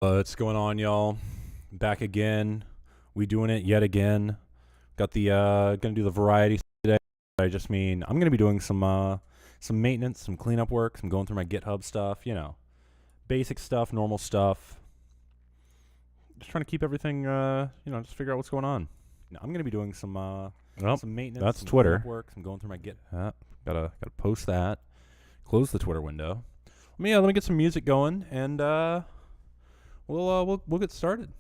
What's going on, y'all? Back again. We doing it yet again. Got the gonna do the variety today. I just mean I'm gonna be doing some maintenance, some cleanup work, some going through my GitHub stuff. Basic stuff, normal stuff. Just trying to keep everything. Just figure out what's going on. I'm gonna be doing some maintenance. That's some Twitter. cleanup work. I'm going through my Git. Gotta post that. Close the Twitter window. Let me get some music going and we'll get started.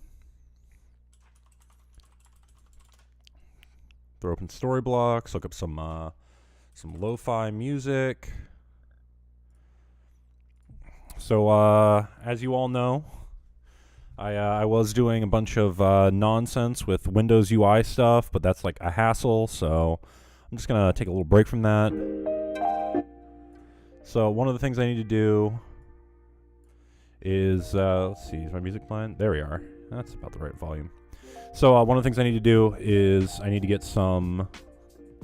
Throw open Storyblocks, look up some lo-fi music. So as you all know, I was doing a bunch of nonsense with Windows UI stuff, but that's like a hassle, so I'm just gonna take a little break from that. So one of the things I need to do is, let's see, is my music playing? There we are. That's about the right volume. So one of the things I need to do is I need to get some,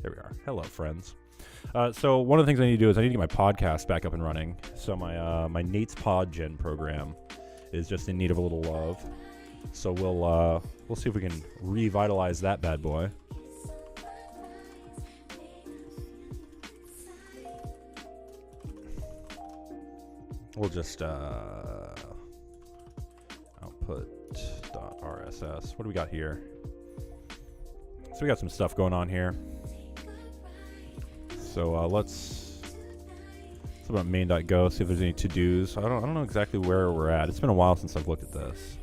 there we are. Hello, friends. So one of the things I need to do is I need to get my podcast back up and running. So my Nate's PodGen program is just in need of a little love. So we'll see if we can revitalize that bad boy. We'll just output.rss. What do we got here? So we got some stuff going on here. So let's about main.go, see if there's any to-dos. I don't know exactly where we're at. It's been a while since I've looked at this.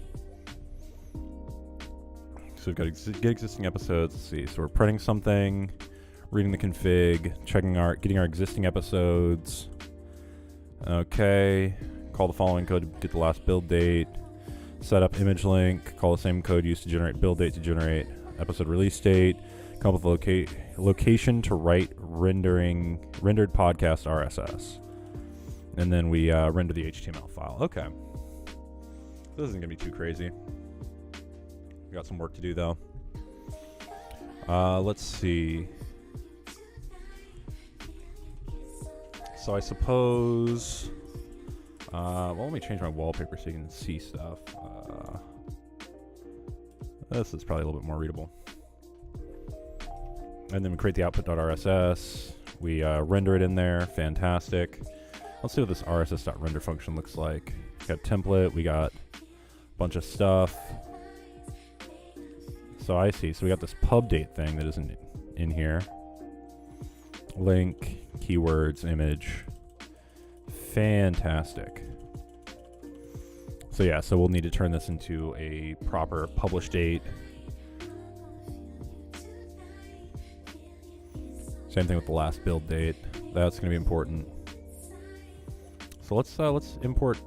So we've got get existing episodes. Let's see. So we're printing something, reading the config, getting our existing episodes. Okay, call the following code to get the last build date. Set up image link, call the same code used to generate build date to generate episode release date. Come up with location to write rendered podcast RSS. And then we render the HTML file. Okay. This isn't going to be too crazy. We got some work to do though. Let's see. So I suppose, let me change my wallpaper so you can see stuff. This is probably a little bit more readable. And then we create the output.rss. We render it in there. Fantastic. Let's see what this rss.render function looks like. We got template. We got a bunch of stuff. So I see. So we got this pub date thing that isn't in here. Link, keywords, image. Fantastic. So yeah, so we'll need to turn this into a proper publish date. Same thing with the last build date. That's going to be important. So let's import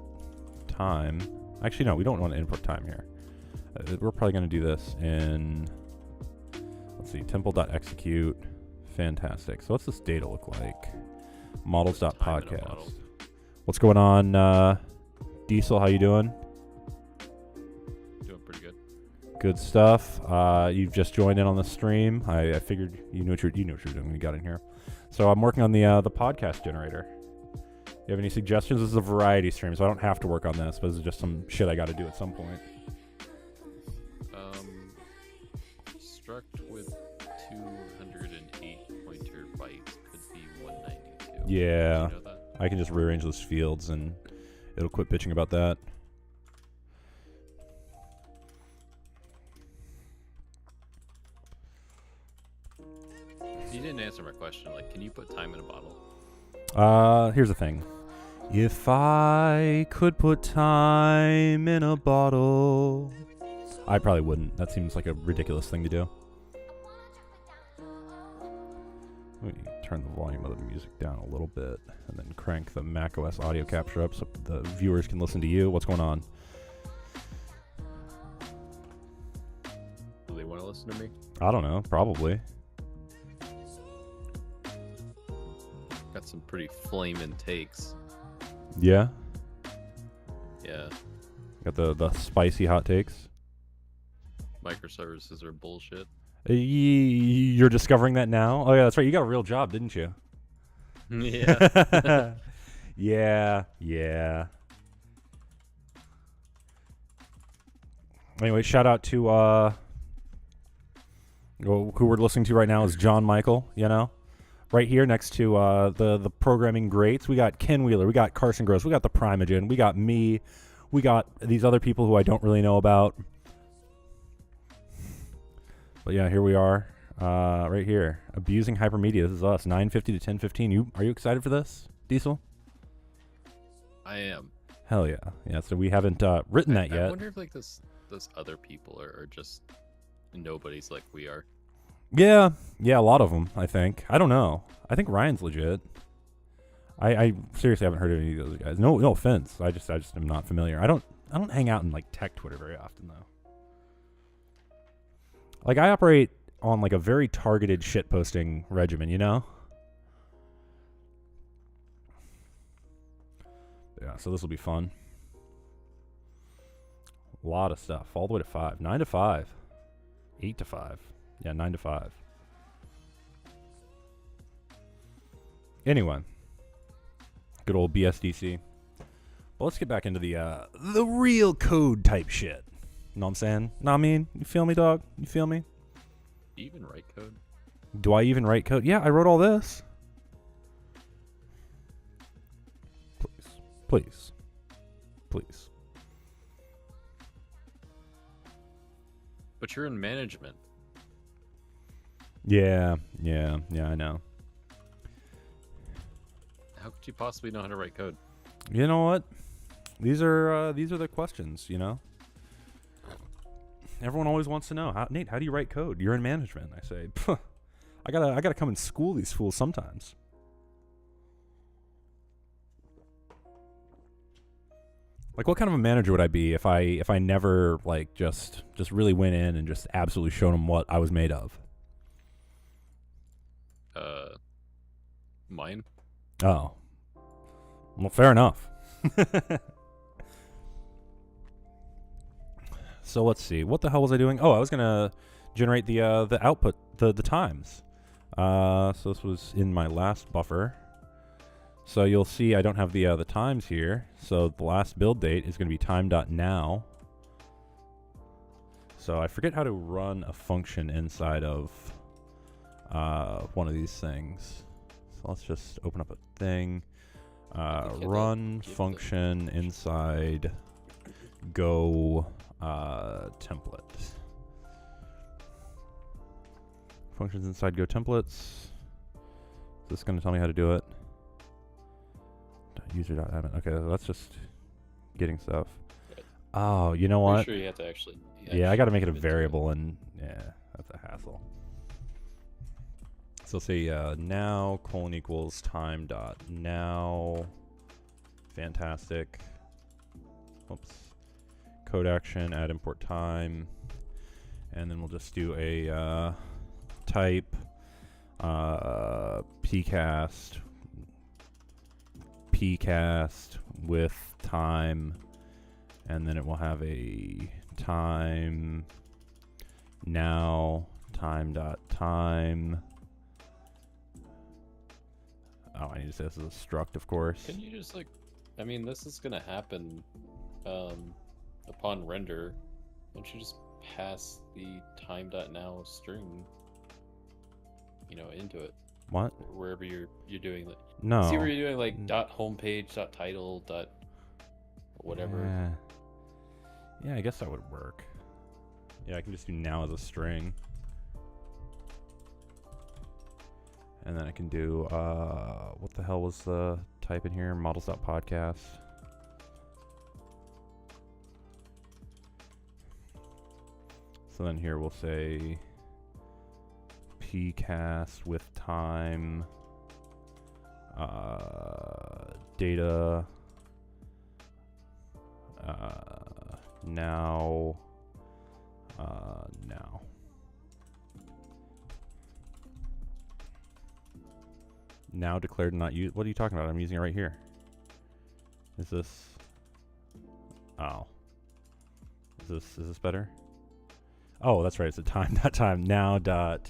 time. Actually, no, we don't want to import time here. We're probably going to do this in, let's see, temple.execute. Fantastic. So what's this data look like? Models.podcast. What's going on, Diesel? How you doing? Doing pretty good. Good stuff. You've just joined in on the stream. I figured you knew what you were doing when you got in here. So I'm working on the podcast generator. You have any suggestions? This is a variety stream, so I don't have to work on this, but this is just some shit I got to do at some point. Struct with 208 pointer bytes could be 192. Yeah, Did you know that? I can just rearrange those fields and it'll quit bitching about that. You didn't answer my question. Like, can you put time in a bottle? Here's the thing. If I could put time in a bottle, I probably wouldn't. That seems like a ridiculous thing to do. Let me turn the volume of the music down a little bit and then crank the macOS audio capture up so the viewers can listen to you. What's going on? Do they want to listen to me? I don't know. Probably. Got some pretty flaming takes. Yeah. Yeah. Got the spicy hot takes. Microservices are bullshit. You're discovering that now? Oh, yeah, that's right. You got a real job, didn't you? Yeah. Yeah. Anyway, shout out to who we're listening to right now is John Michael. You know, right here next to the programming greats, we got Ken Wheeler, we got Carson Gross, we got the Primogen, we got me, we got these other people who I don't really know about. But yeah, here we are, right here, abusing hypermedia. This is us, 9:50 to 10:15. Are you excited for this, Diesel? I am. Hell yeah, yeah. So we haven't written that yet. I wonder if like those other people are just nobodies like we are. Yeah, a lot of them. I think. I don't know. I think Ryan's legit. I seriously haven't heard of any of those guys. No offense. I just am not familiar. I don't hang out in like tech Twitter very often though. Like I operate on like a very targeted shit posting regimen, you know? Yeah, so this will be fun. A lot of stuff. All the way to 5. 9 to 5. 8 to 5. Yeah, 9 to 5. Anyway. Good old BSDC. Well, let's get back into the real code type shit. You know what I'm saying? Know what I mean? You feel me, dog? You feel me? Do you even write code? Do I even write code? Yeah, I wrote all this. Please. But you're in management. Yeah, I know. How could you possibly know how to write code? You know what? These are the questions, you know? Everyone always wants to know. Nate, how do you write code? You're in management. I say, I gotta come and school these fools sometimes. Like, what kind of a manager would I be if I never like just really went in and just absolutely showed them what I was made of? Mine. Oh, well, fair enough. So let's see. What the hell was I doing? Oh, I was gonna generate the output, the times. So this was in my last buffer. So you'll see I don't have the times here. So the last build date is going to be time.now. So I forget how to run a function inside of one of these things. So let's just open up a thing. Run function inside Go template. Functions inside Go templates. Is this going to tell me how to do it? User.admin. Okay, that's just getting stuff. Oh, you know what? Pretty sure you have to actually. Yeah, I got to make it a variable, and yeah, that's a hassle. So say now : time dot now. Fantastic. Oops. Code action, add import time, and then we'll just do a type pcast with time, and then it will have a time now time dot time. Oh, I need to say this is a struct, of course. Can you just like, I mean, this is gonna happen upon render. Don't you just pass the time.now string, into it? What? Wherever you're doing that. No. See where you're doing like dot homepage, dot title, dot whatever. Yeah, I guess that would work. Yeah, I can just do now as a string. And then I can do, what the hell was the type in here? Models.podcast. So then here we'll say pcast with time, data, now, now. Now declared not used. What are you talking about? I'm using it right here. Is this? Oh. Is this better? Oh, that's right. It's a time dot time now dot.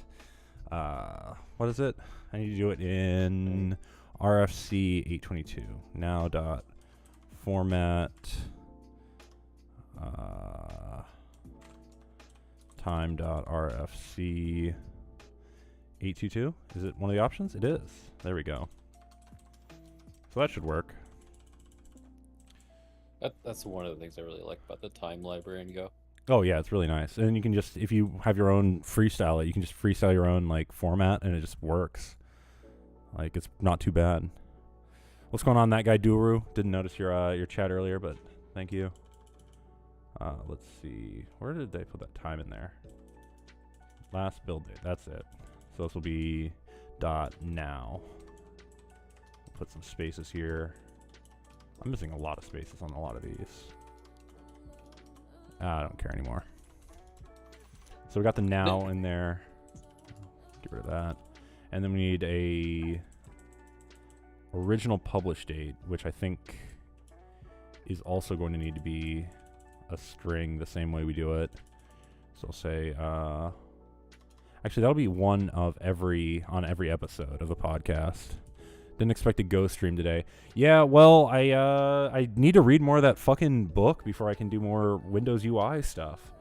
What is it? I need to do it in RFC 822. Now dot format. time.rfc 822. Is it one of the options? It is. There we go. So that should work. That's one of the things I really like about the time library in Go. Oh yeah, it's really nice. And you can just, if you have your own freestyle it, you can just freestyle your own like format and it just works. Like it's not too bad. What's going on, that guy Duru? Didn't notice your chat earlier, but thank you. Let's see. Where did they put that time in there? Last build date. That's it. So this will be .now. Put some spaces here. I'm missing a lot of spaces on a lot of these. I don't care anymore. So we got the now in there. Get rid of that. And then we need a original publish date, which I think is also going to need to be a string the same way we do it. So I'll say, actually that'll be one of on every episode of the podcast. Didn't expect a Go stream today. Yeah, well, I need to read more of that fucking book before I can do more Windows UI stuff.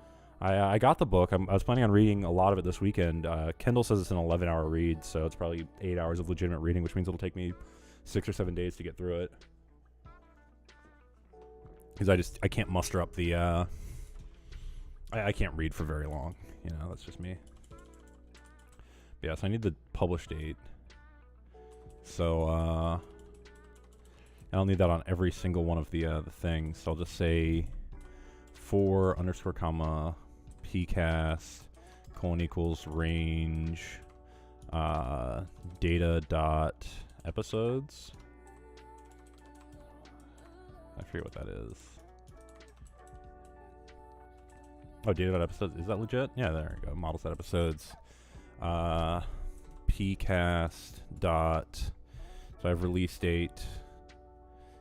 I got the book. I was planning on reading a lot of it this weekend. Kendall says it's an 11-hour read, so it's probably 8 hours of legitimate reading, which means it'll take me 6 or 7 days to get through it. Because I can't muster up the... I can't read for very long. You know, that's just me. But yeah, so I need the publish date. So, I'll need that on every single one of the things. So I'll just say for _ comma pcast : equals range data dot episodes. I forget what that is. Oh, data dot episodes. Is that legit? Yeah, there we go. Model set episodes. Pcast dot, so I have release date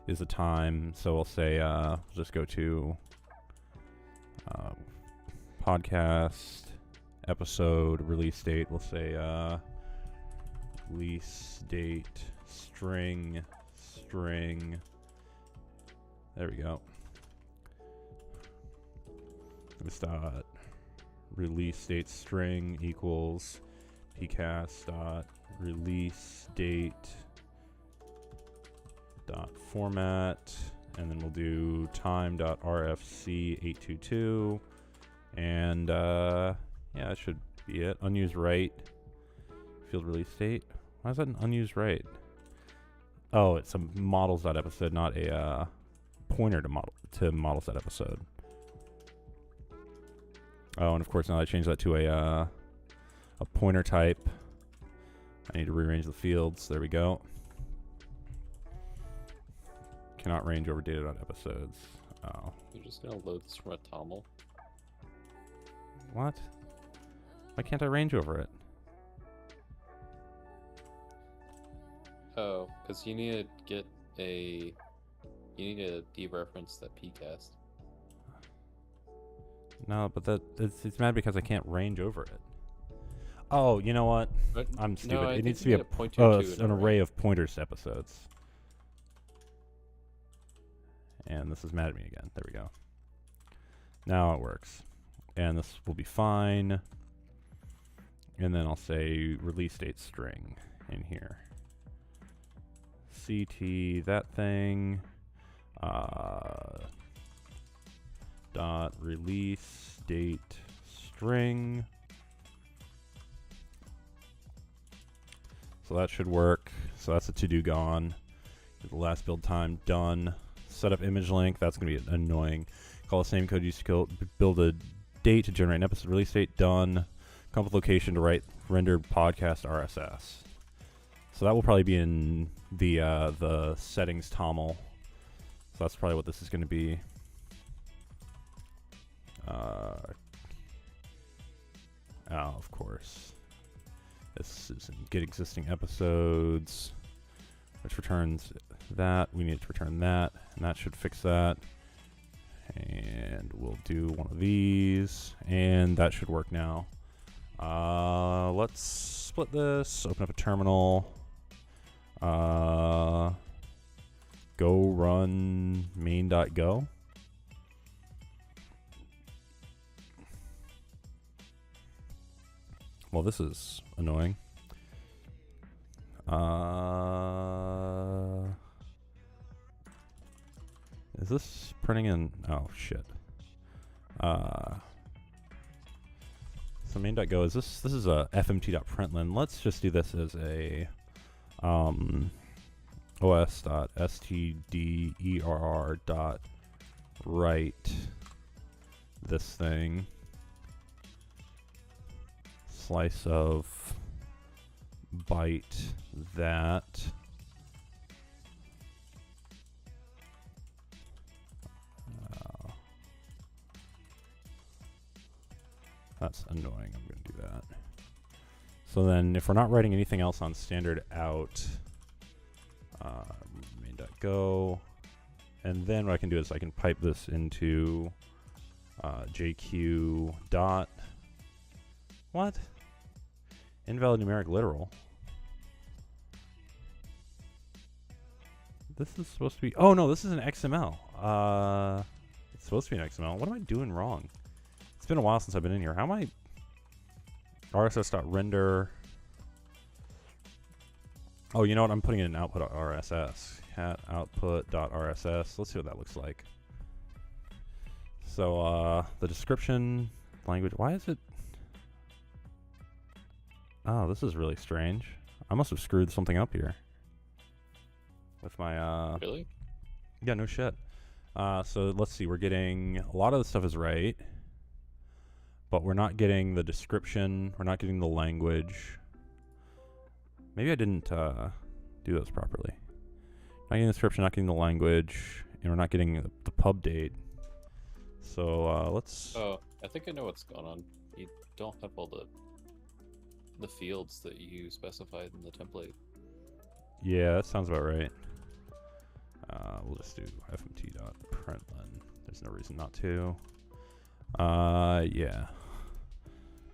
is the time, so I'll say we'll just go to podcast episode release date. We'll say release date string. There we go. This dot release date string equals pcast dot release date dot format, and then we'll do time dot rfc 822, and yeah, that should be it. Unused write field release date. Why is that an unused write? Oh, it's a models dot episode, not a pointer to models dot episode. Oh, and of course now I changed that to a pointer type. I need to rearrange the fields. There we go. Cannot range over data.episodes. Oh. You're just gonna load this from a TOML? What? Why can't I range over it? Oh, because you need to dereference that pcast. No, but it's mad because I can't range over it. Oh, you know what? But I'm stupid. no, it needs to be it's an array of pointers to episodes. And this is mad at me again. There we go. Now it works. And this will be fine. And then I'll say release date string in here. CT that thing. Dot release date string. So that should work. So that's a to-do gone. The last build time done. Set up image link. That's going to be annoying. Call the same code used to build a date to generate an episode release date. Done. Come with location to write rendered podcast RSS. So that will probably be in the settings TOML. So that's probably what this is going to be. Of course. This is in get existing episodes, which returns that. We need to return that, and that should fix that. And we'll do one of these, and that should work now. Let's split this, open up a terminal, go run main.go. Well, this is annoying. Is this printing in? Oh shit. So main.go is this is a fmt.println. Let's just do this as a os.stderr.write this thing. Slice of byte that. That's annoying. I'm going to do that. So then if we're not writing anything else on standard out, main.go, and then what I can do is I can pipe this into JQ dot, what? Invalid numeric literal. This is supposed to be, oh no, this is an XML. It's supposed to be an XML. What am I doing wrong? It's been a while since I've been in here. How am I? RSS.render. Oh, you know what? I'm putting it in output.rss. Cat output.rss. Let's see what that looks like. So, the description language. Why is it? Oh, this is really strange. I must have screwed something up here. With my, Really? Yeah, no shit. So let's see. We're getting a lot of the stuff is right. But we're not getting the description. We're not getting the language. Maybe I didn't do those properly. Not getting the description, not getting the language, and we're not getting the pub date. So let's... Oh, I think I know what's going on. You don't have all the fields that you specified in the template. Yeah, that sounds about right. We'll just do fmt.println. There's no reason not to. Yeah.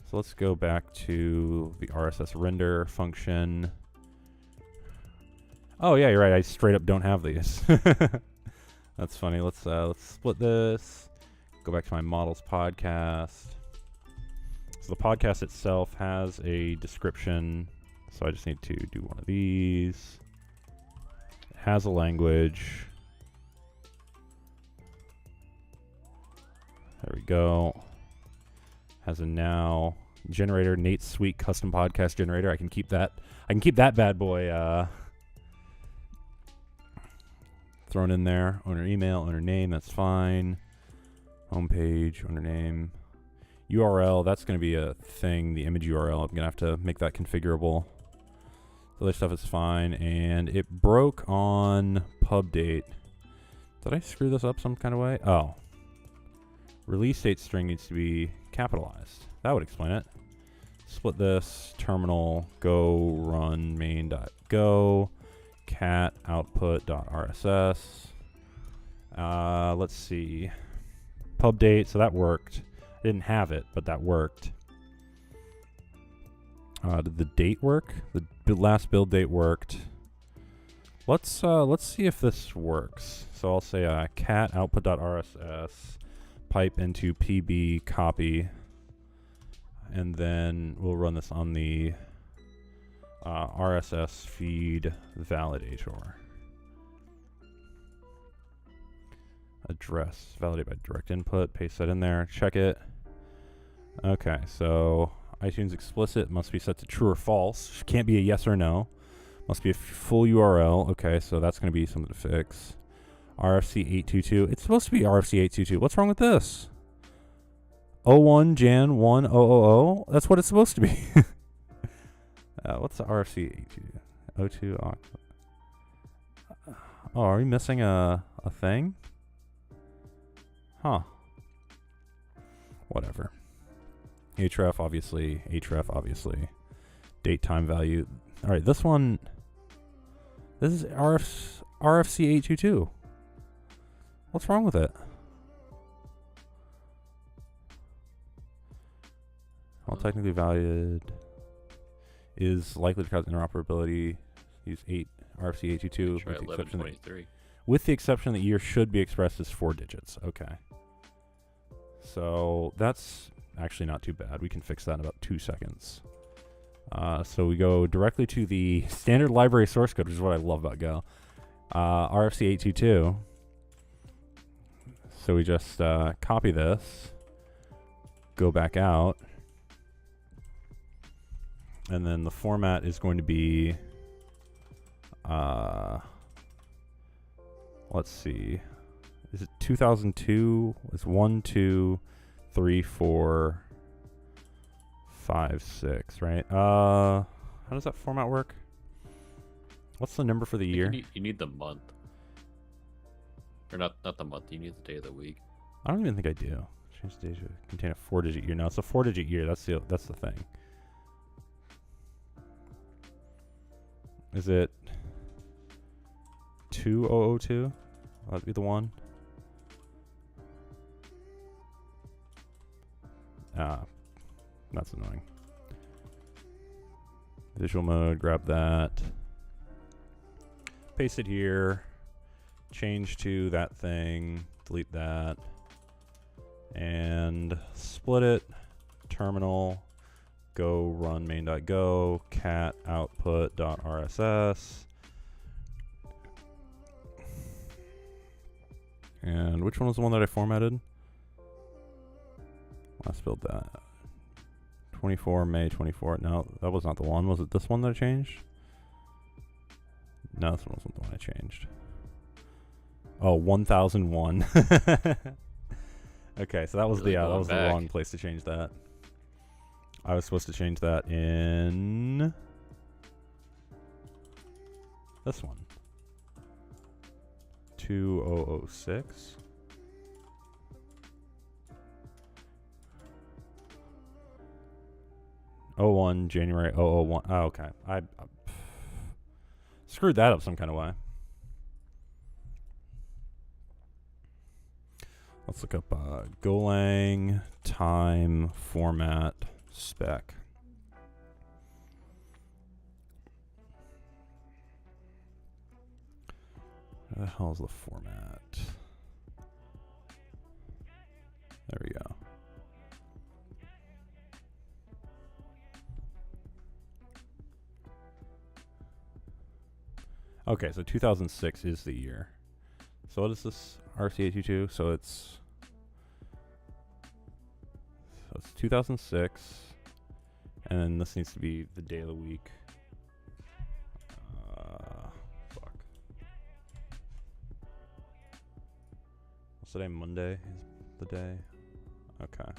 So let's go back to the RSS render function. Oh yeah, you're right. I straight up don't have these. That's funny. Let's split this. Go back to my models podcast. So the podcast itself has a description. So I just need to do one of these. It has a language. There we go. Has a now generator, Nate's Sweet custom podcast generator. I can keep that. I can keep that bad boy thrown in there. Owner email, owner name. That's fine. Homepage, owner name, URL. That's going to be a thing. The image URL. I'm going to have to make that configurable. The other stuff is fine, and it broke on pub date. Did I screw this up some kind of way? Oh. Release date string needs to be capitalized. That would explain it. Split this, terminal, go run main.go, cat output.rss. Let's see. Pub date, so that worked. I didn't have it, but that worked. Did the date work? The last build date worked. Let's see if this works. So I'll say cat output.rss. Pipe into PB copy, and then we'll run this on the RSS feed validator. Address, validate by direct input, paste that in there, check it. Okay, so iTunes explicit must be set to true or false. Can't be a yes or no. Must be a full URL. Okay, so that's going to be something to fix. RFC 822. It's supposed to be RFC 822. What's wrong with this? 01 Jan 1000. That's what it's supposed to be. What's the RFC 822? 02. Oh, are we missing a thing? Huh. Whatever. href obviously. Date time value. All right, this one. This is RFC 822. What's wrong with it? Well, technically valid is likely to cause interoperability. Use RFC 822 Try with the exception that 1123. with the exception that year should be expressed as 4 digits. Okay. So that's actually not too bad. We can fix that in about 2 seconds. So we go directly to the standard library source code, which is what I love about Go. RFC 822. So we just copy this, go back out, and then the format is going to be, let's see, is it 2002? It's 1, 2, 3, 4, 5, 6, right? How does that format work? What's the number for the year? You need the month. Or not the month, you need the day of the week. I don't even think I do. Change the day to contain a 4-digit year. No, it's a 4-digit year. That's the thing. Is it 2002? That'd be the one. That's annoying. Visual mode, grab that. Paste it here. Change to that thing. Delete that. And split it. Terminal. Go run main.go. Cat output.rss. And which one was the one that I formatted? Let's build that. 24 May 24. No, that was not the one. Was it this one that I changed? No, this one wasn't the one I changed. Oh, 1001. Okay, so that was Really the back. wrong place to change that. I was supposed to change that in this one. 2006. January 001. Oh, okay. I screwed that up some kind of way. Let's look up Golang time format spec. Where the hell is the format? There we go. Okay, so 2006 is the year. So what is this RC822? So it's 2006, and then this needs to be the day of the week. Fuck. What's today? Monday is the day. Okay.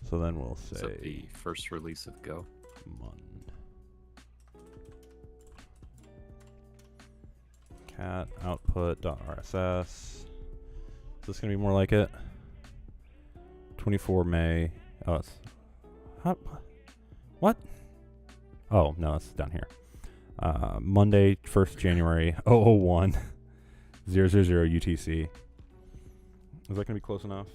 So then we'll Is say that the first release of Go? Mon. Cat output.rss. Is this gonna be more like it? 24 May. Oh, it's what? Oh no, it's down here. Monday, 1st January 001 000 UTC. Is that gonna be close enough?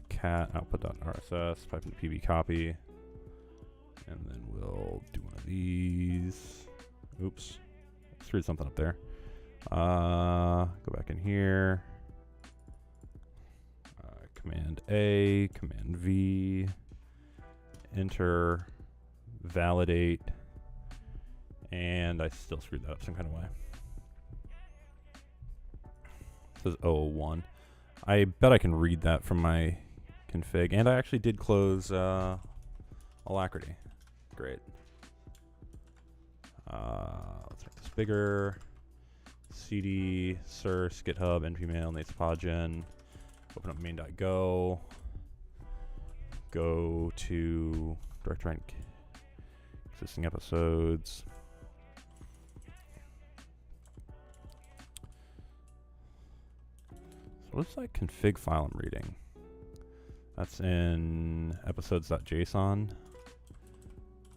Cat output.rss. Pipe into PB copy, and then we'll do one of these. Oops. Screwed something up there. Go back in here. Command A, Command V, enter, validate, and I still screwed that up some kind of way. It says 001. I bet I can read that from my config, and I actually did close Alacrity. Great. Let's make this bigger. CD, source, GitHub, npmail, natespodgen. Open up main.go. Go to directory existing episodes. So what's that config file I'm reading? That's in episodes.json.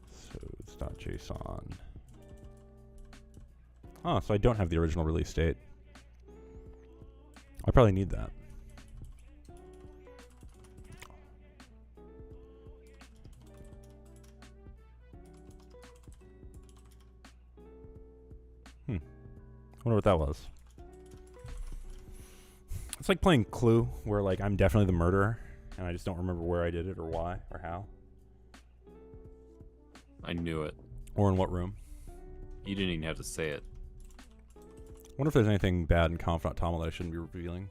Episodes.json. Oh, so I don't have the original release date. I probably need that. I wonder what that was. It's like playing Clue, where like I'm definitely the murderer, and I just don't remember where I did it or why or how. I knew it. Or in what room? You didn't even have to say it. Wonder if there's anything bad in Conf.toml that I shouldn't be revealing.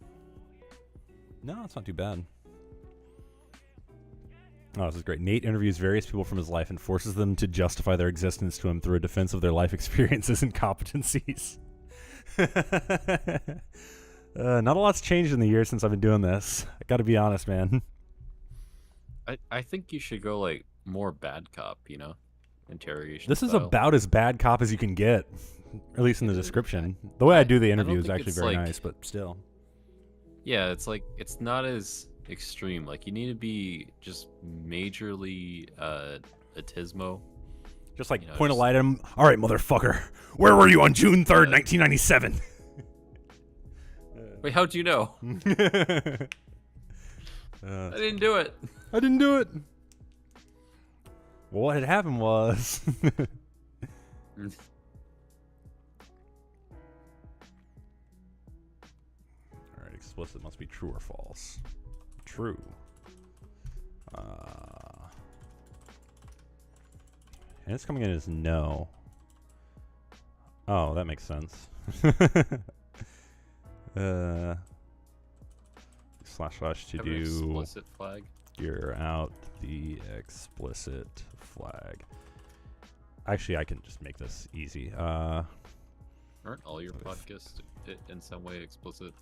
No, it's not too bad. Oh, this is great. Nate interviews various people from his life and forces them to justify their existence to him through a defense of their life experiences and competencies. Not a lot's changed in the years since I've been doing this. I gotta be honest, man. I think you should go like more bad cop, you know? Interrogation This is style. about as bad cop as you can get, at least in the description. The way I do the interview is think actually it's very like- nice, but still. Yeah, it's like it's not as extreme. Like you need to be just majorly atismo. Just like You know, point a just- light at him. All right, motherfucker. Where were you on June 3rd, 1997? Wait, how'd you know? I didn't do it. I didn't do it. Well, what had happened was... Alright, explicit must be true or false. True. And it's coming in as no. Oh, that makes sense. // to Have an do explicit flag. gear out the explicit flag. Actually, I can just make this easy. Aren't all your podcasts in some way explicit?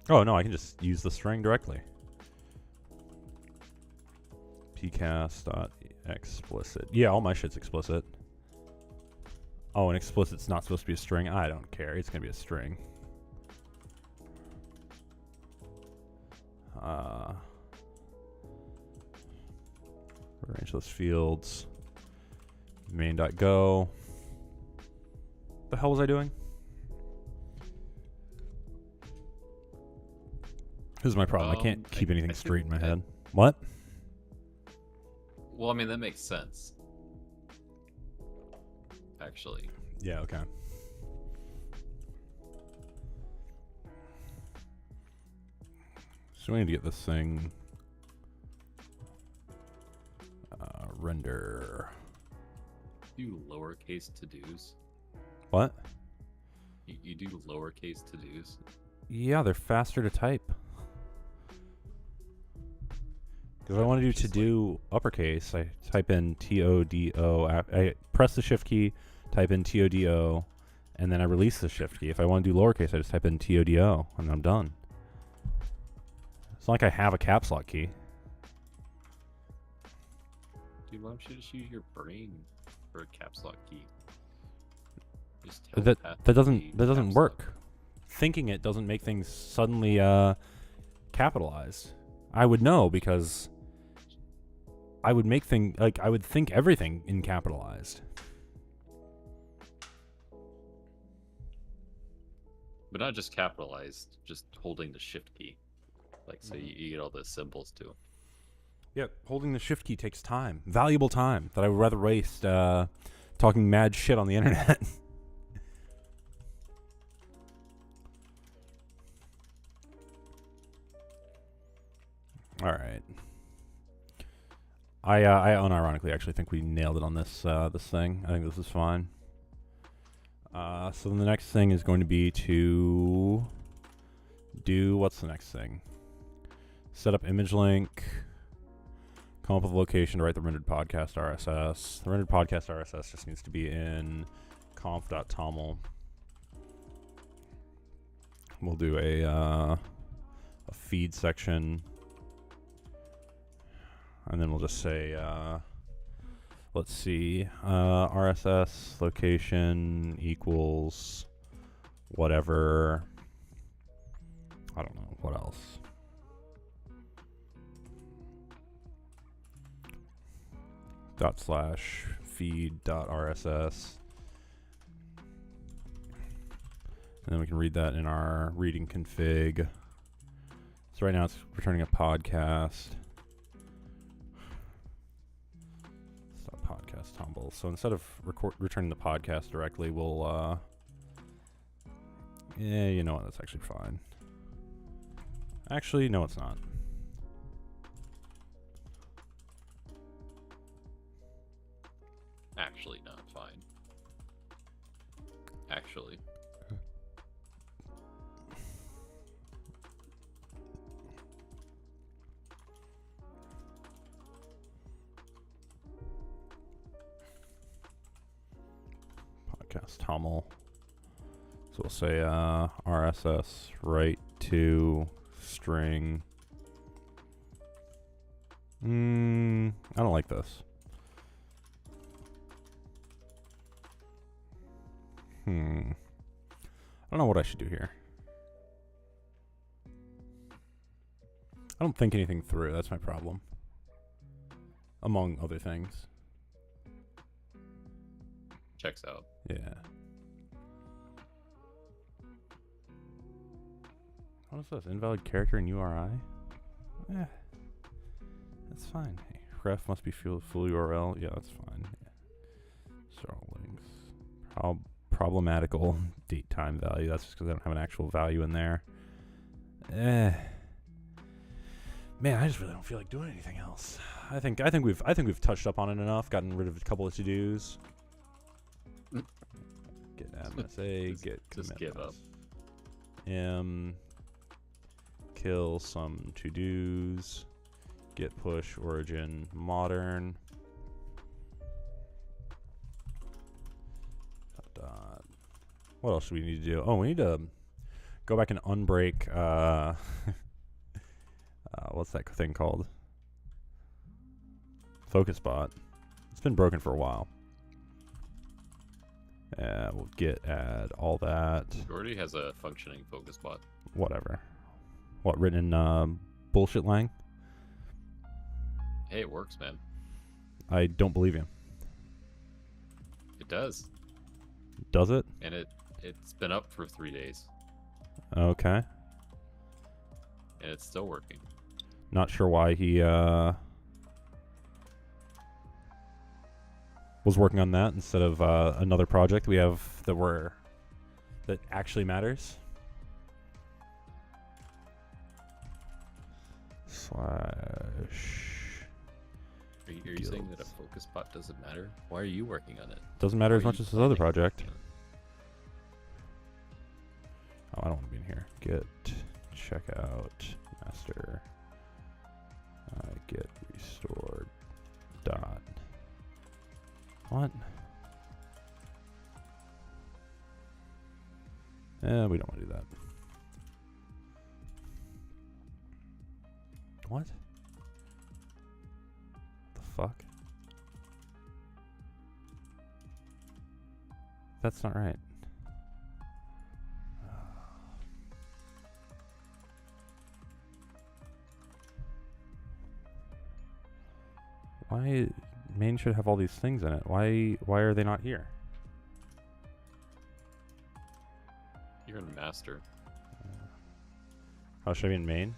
Oh no, I can just use the string directly. pcast.explicit. Yeah, all my shit's explicit. Oh, and explicit's not supposed to be a string. I don't care. It's gonna be a string. Arrange those fields. Main.go. The hell was I doing? This is my problem. I can't keep anything I think straight in my that- head. What? Well, I mean that makes sense. Actually, Yeah, okay. So we need to get this thing render. do lowercase to dos. What? You do lowercase to dos. Yeah, they're faster to type. Because I want to do to Just do uppercase, I type in TODO. I press the shift key, type in TODO, and then I release the shift key. If I want to do lowercase, I just type in TODO, and I'm done. It's not like I have a caps lock key. Dude, why don't you just use your brain for a caps lock key? Just But that telepathically doesn't caps work. lock. Thinking it doesn't make things suddenly capitalized. I would know because I would make I would think everything in capitalized. But not just capitalized, just holding the shift key. Like, so you get all the symbols too. Yep, holding the shift key takes time, valuable time that I would rather waste talking mad shit on the internet. All right. I unironically actually think we nailed it on this this thing. I think this is fine. So then the next thing is going to be to do what's the next thing? Set up image link. Come up with a location to write the rendered podcast RSS. The rendered podcast RSS just needs to be in conf.toml. We'll do a feed section. And then we'll just say, let's see, RSS location equals whatever. I don't know, what else? /feed.rss. And then we can read that in our reading config. So right now it's returning a podcast. Podcast tumble. So instead of returning the podcast directly, we'll yeah, you know what, that's actually fine. Actually, no, it's not. actually. Podcast Hummel. So we'll say RSS right to string. I don't like this. I don't know what I should do here. I don't think anything through. That's my problem. Among other things. Checks out. Yeah. What is this? Invalid character in URI? Eh. That's fine. Hey, ref must be full URL. Yeah, that's fine. Yeah. Start links. Problematical date time value. That's just because I don't have an actual value in there. Man, I just really don't feel like doing anything else. I think we've touched up on it enough. Gotten rid of a couple of to dos. Get MSA. Get just give up. Kill some to dos. Git push origin modern. What else do we need to do? Oh, we need to go back and unbreak. What's that thing called? FocusBot. It's been broken for a while. We'll git add all that. It already has a functioning FocusBot. Whatever. What, written in bullshit lang? Hey, it works, man. I don't believe you. It does. Does it? And it's been up for 3 days. Okay. And it's still working. Not sure why he was working on that instead of another project we have that actually matters. Are you saying that a FocusBot doesn't matter? Why are you working on it? Doesn't matter as much as this other project. Oh, I don't want to be in here. Git checkout master get restored dot. What? We don't want to do that. What? The fuck? That's not right. Why main should have all these things in it? Why are they not here? You're in master. Oh, should I be in main?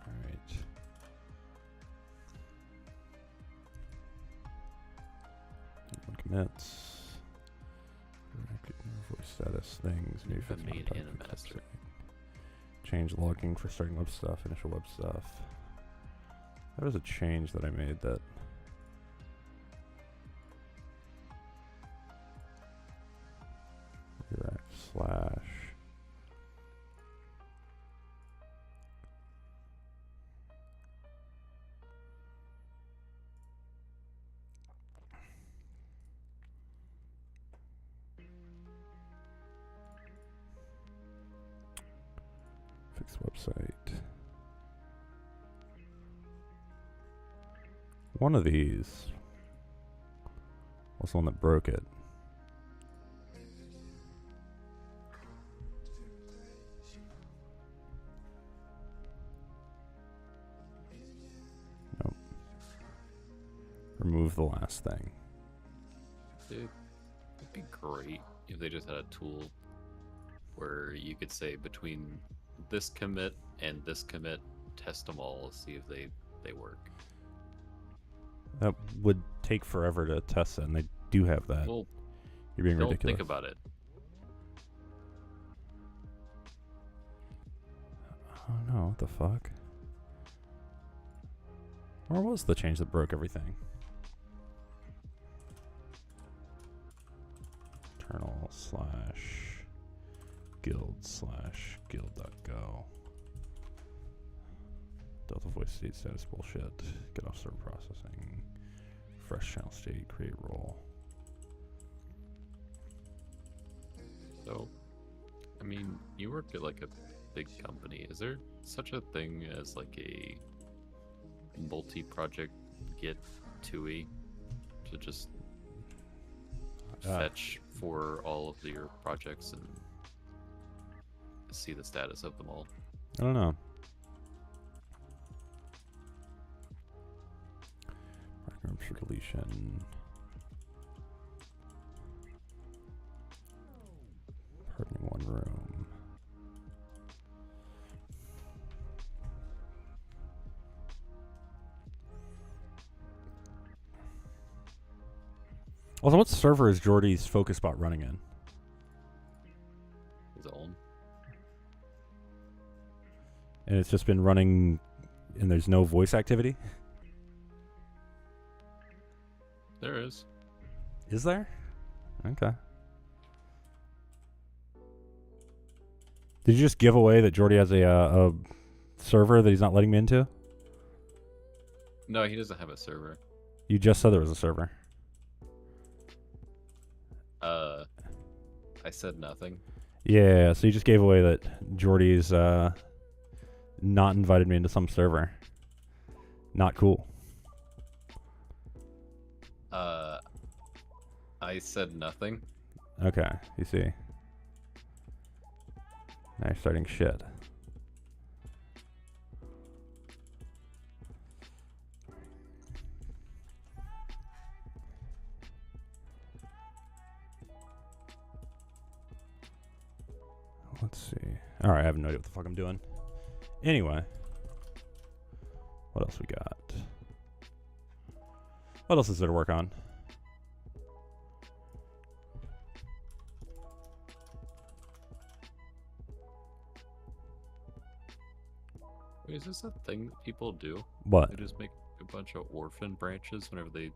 Alright. Commits. Voice status things. Maybe A main and a master. Change logging for starting web stuff, initial web stuff. There was a change that I made that. Slash. Fix website. One of these was the one that broke it. Nope. Remove the last thing. Dude, it'd be great if they just had a tool where you could say between this commit and this commit, test them all, see if they work. That would take forever to test it, and they do have that. Well, you're being don't ridiculous. think about it. Oh no, what the fuck? Where was the change that broke everything? Internal / guild/guild.go. Delta voice state status bullshit. Get off server processing. Fresh channel state. Create role. So, I mean, you work at like a big company. Is there such a thing as like a multi-project Git TUI to just fetch for all of your projects and see the status of them all? I don't know. Rooms for deletion. Hardening one room. Also, what server is Jordy's focus bot running in? His own. And it's just been running and there's no voice activity? There is. Is there? Okay. Did you just give away that Jordy has a server that he's not letting me into? No, he doesn't have a server. You just said there was a server. I said nothing. Yeah, so you just gave away that Jordy's not invited me into some server. Not cool. I said nothing. Okay, you see. Now you're starting shit. Let's see. Alright, I have no idea what the fuck I'm doing. Anyway. What else we got? What else is there to work on? Wait, is this a thing that people do? What? They just make a bunch of orphan branches whenever they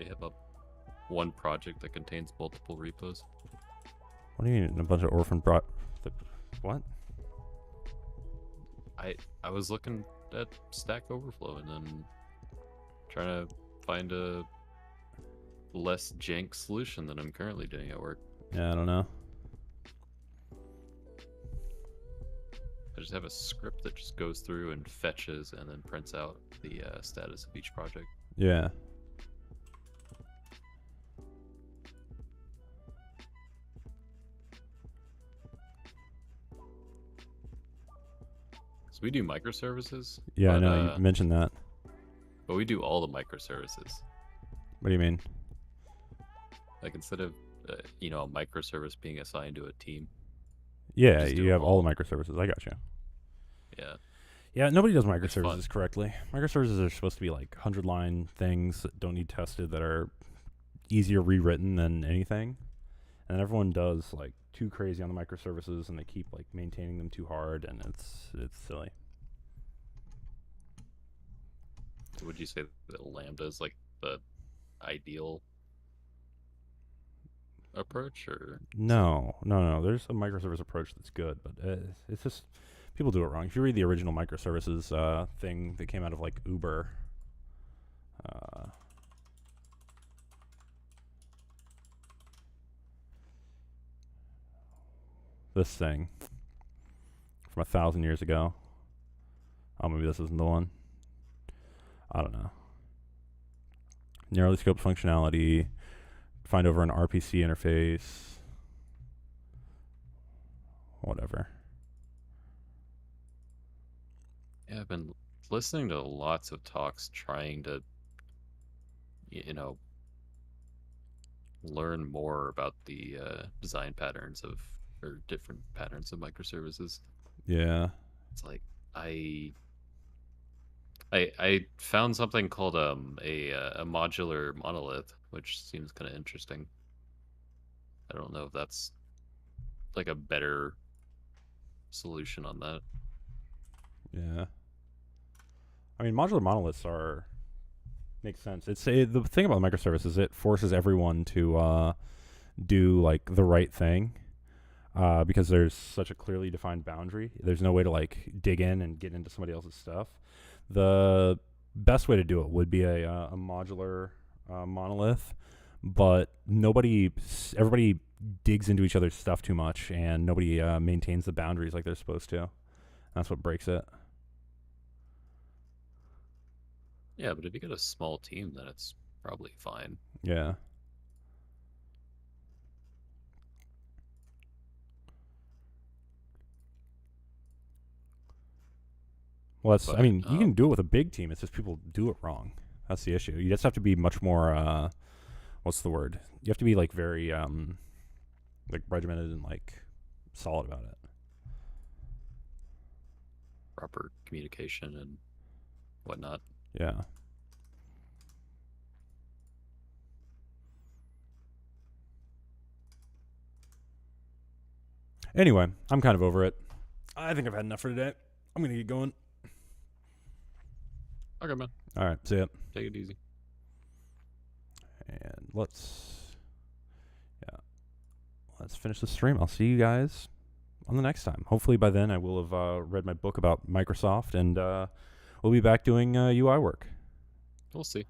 have a one project that contains multiple repos. What do you mean a bunch of orphan what? I was looking at Stack Overflow and then trying to find a less jank solution than I'm currently doing at work. Yeah, I don't know. I just have a script that just goes through and fetches and then prints out the status of each project. Yeah. So we do microservices. Yeah, but, I know. You mentioned that. But we do all the microservices. What do you mean? Like instead of a microservice being assigned to a team. Yeah, Just do you have them all the microservices. I got you. Yeah. Yeah, nobody does fun. microservices correctly. Microservices are supposed to be like 100-line things that don't need tested, that are easier rewritten than anything. And everyone does like too crazy on the microservices, and they keep like maintaining them too hard, and it's silly. So would you say that Lambda is like the ideal approach, or No. There's a microservice approach that's good, but it's just people do it wrong. If you read the original microservices thing that came out of like Uber, this thing from 1,000 years ago. Oh, maybe this isn't the one. I don't know. Narrowly scoped functionality. Find over an RPC interface. Whatever. Yeah, I've been listening to lots of talks trying to, learn more about the design patterns or different patterns of microservices. Yeah. It's like I found something called a modular monolith, which seems kind of interesting. I don't know if that's like a better solution on that. Yeah. I mean, modular monoliths are makes sense. The thing about microservice is it forces everyone to do like the right thing because there's such a clearly defined boundary. There's no way to like dig in and get into somebody else's stuff. The best way to do it would be a modular monolith, but everybody digs into each other's stuff too much, and nobody maintains the boundaries like they're supposed to. That's what breaks it. Yeah, but if you get a small team, then it's probably fine. Yeah. Well, I mean, you can do it with a big team. It's just people do it wrong. That's the issue. You just have to be much more, what's the word? You have to be like very, like regimented and like solid about it. Proper communication and whatnot. Yeah. Anyway, I'm kind of over it. I think I've had enough for today. I'm going to get going. Okay, man. All right. See ya. Take it easy. And let's finish the stream. I'll see you guys on the next time. Hopefully by then I will have read my book about Microsoft, and we'll be back doing UI work. We'll see.